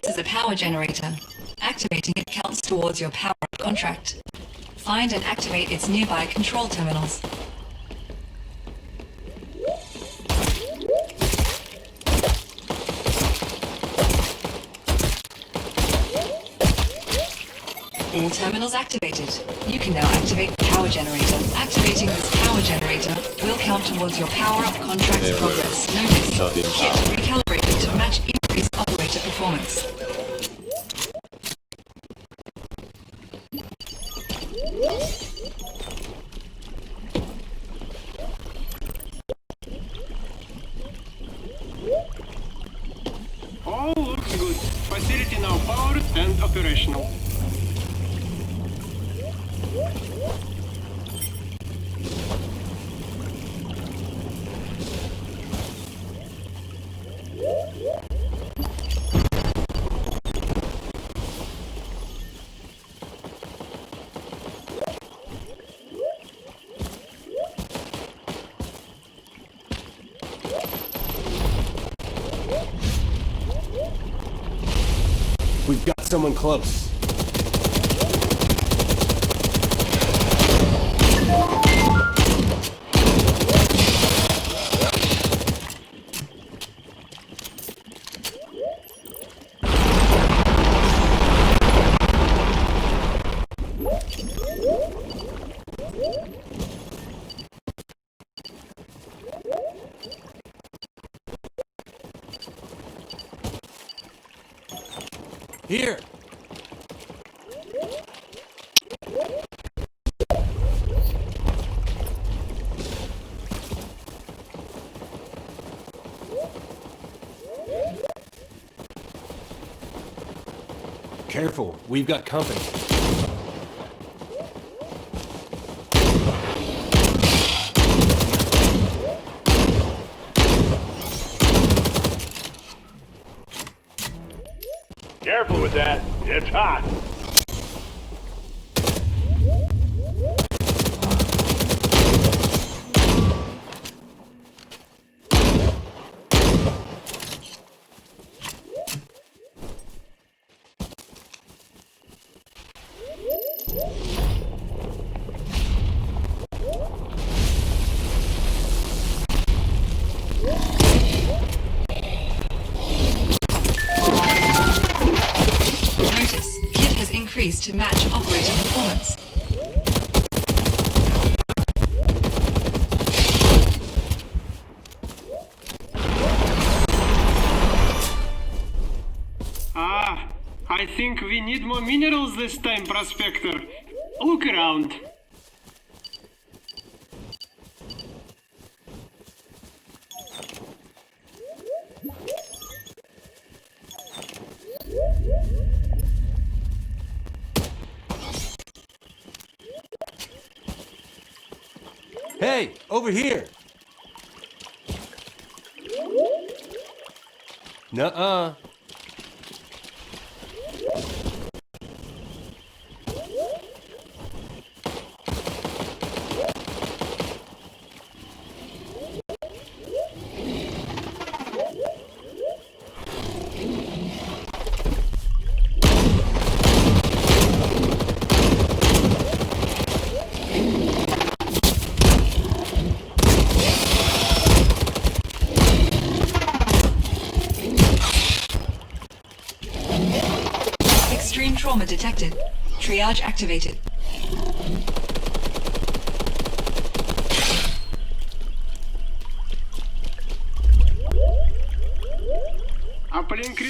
This is a power generator. Activating it counts towards your power contract. Find and activate its nearby control terminals. All terminals activated. You can now activate the power generator. Activating this power generator will count towards your power-up contract's progress. Notice, kit recalibrated to match increased operator performance. All looks good. Facility now powered and operational. We've got someone close. Here! Careful, we've got company. Careful with that. It's hot. To match operator performance. I think we need more minerals this time, Prospector. Look around. Hey, over here! Nuh-uh. Trauma detected. Triage activated.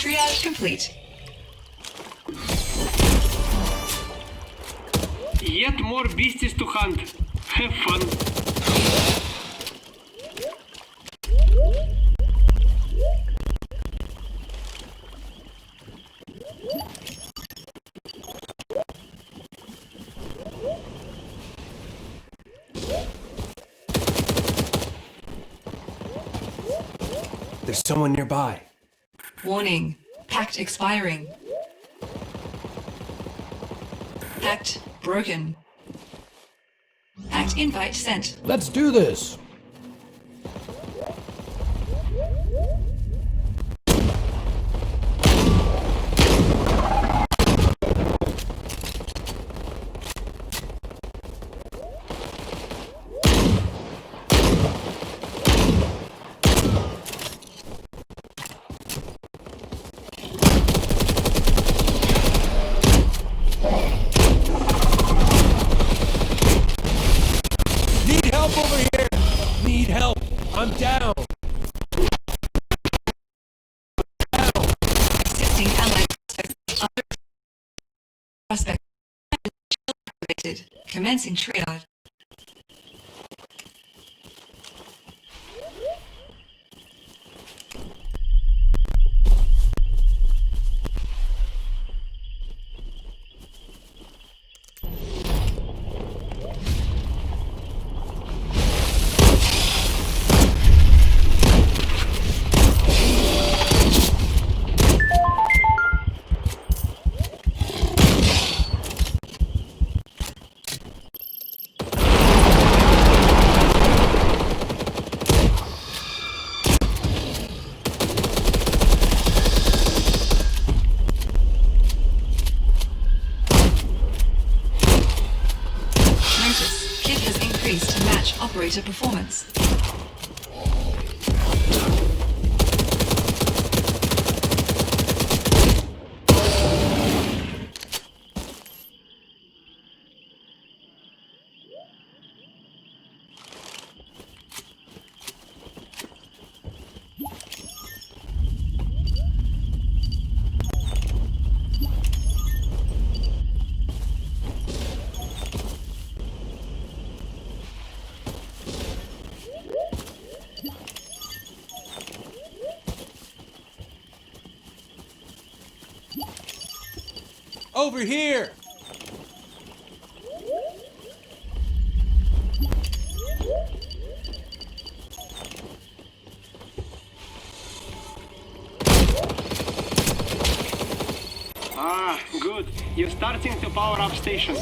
Triage complete. Yet more beasties to hunt. Have fun. There's someone nearby. Warning. Pact expiring. Pact broken. Pact invite sent. Let's do this! Prospect activated. Commencing triage. Notice, kit has increased to match operator performance. Over here! Ah, good. You're starting to power up station.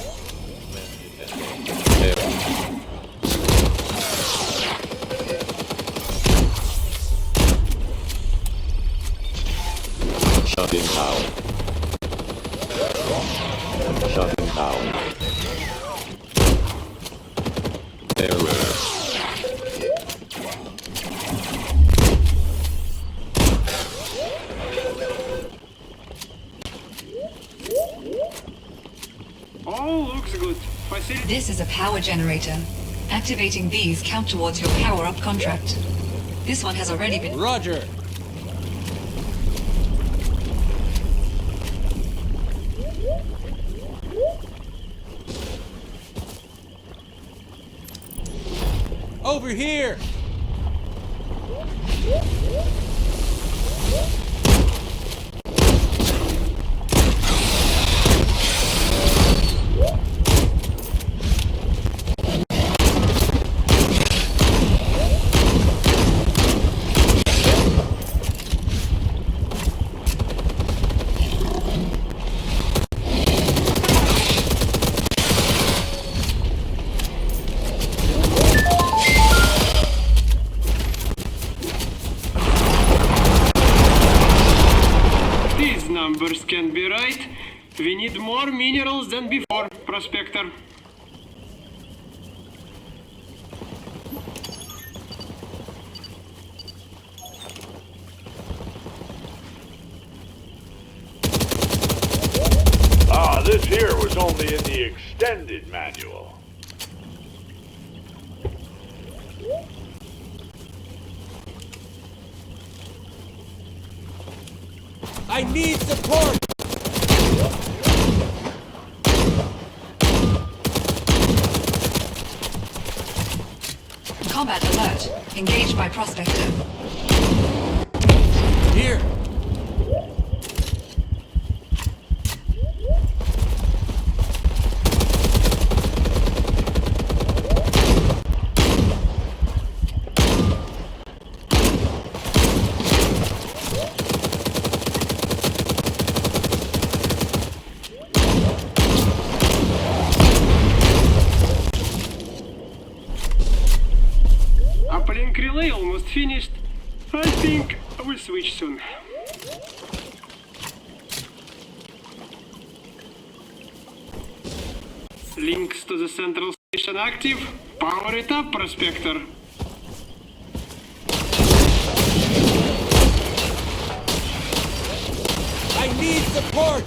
Shutting down. Shutting down. Error. Oh, looks good. Facility. This is a power generator. Activating these count towards your power-up contract. This one has already been... Roger! Over here! These numbers can be right. We need more minerals than before, Prospector. Ah, this here was only in the extended manual. I need support! Combat alert. Engaged by Prospector. Here! Uplink relay almost finished. I think I will switch soon. Links to the central station active. Power it up, Prospector. I need support!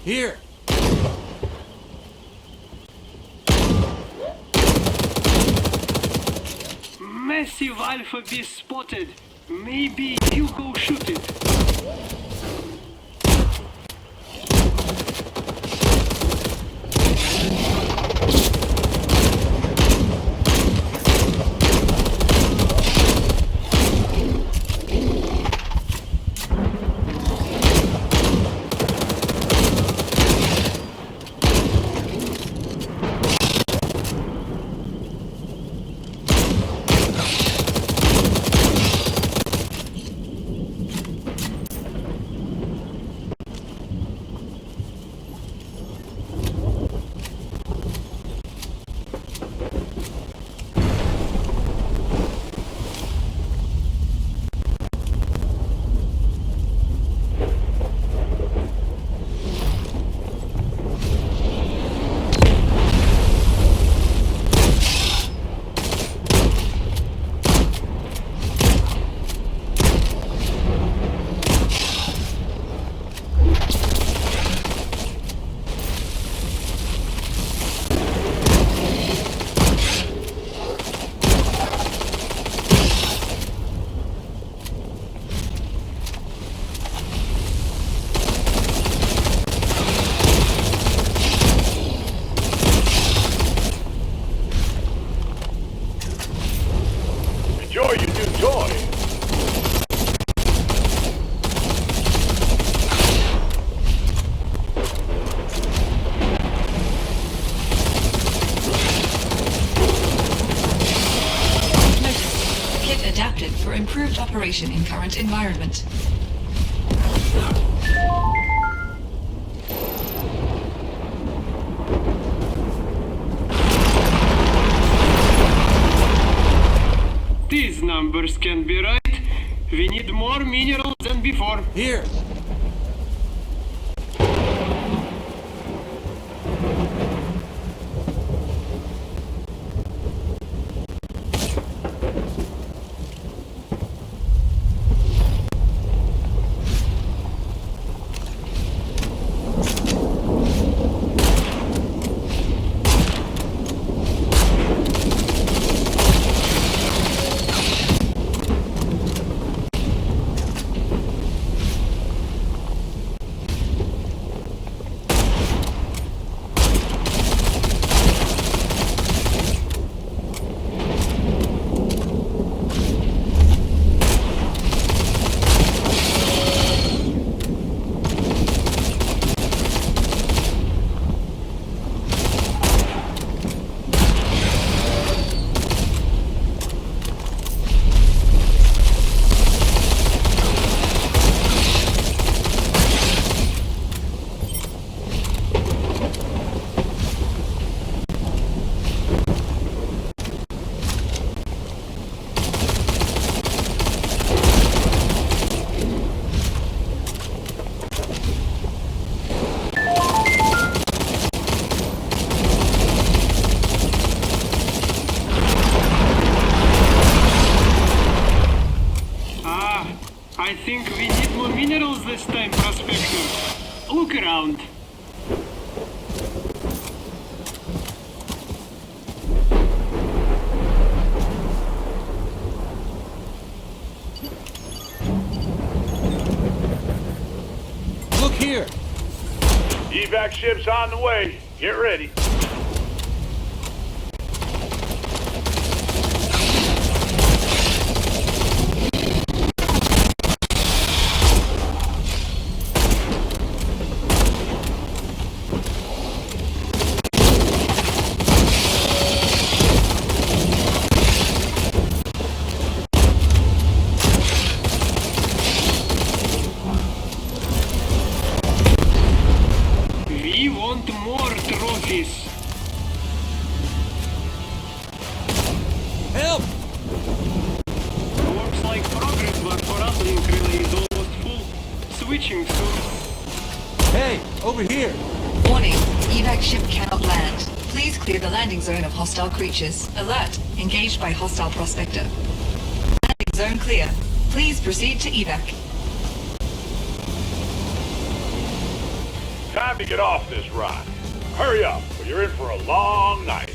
Here! Massive alpha beast spotted. Maybe you go shoot it. Enjoy your new toy. Notice. Kit adapted for improved operation in current environment. These numbers can be right. We need more minerals than before. Here! I think we need more minerals this time, Prospector. Look around. Look here! Evac ship's on the way. Get ready. We want more trophies. Help! Looks like progress, but for us link relay is almost full. Switching soon. Hey, over here! Warning, evac ship cannot land. Please clear the landing zone of hostile creatures. Alert, engaged by hostile prospector. Landing zone clear. Please proceed to evac. Time to get off this rock. Hurry up, or you're in for a long night.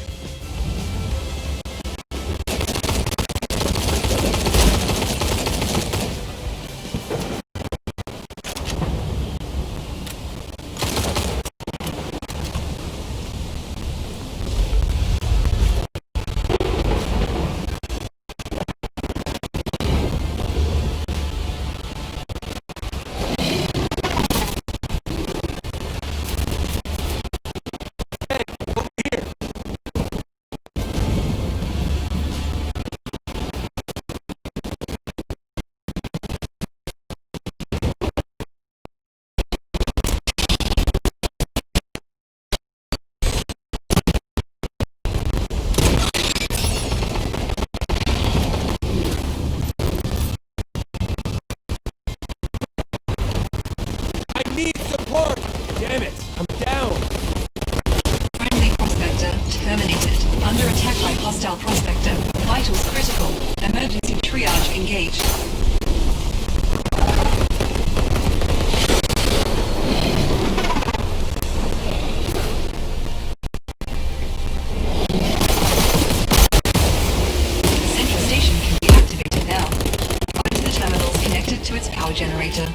Damn it! I'm down! Friendly prospector terminated. Under attack by hostile prospector. Vitals critical. Emergency triage engaged. The central station can be activated now. Find the terminals connected to its power generator.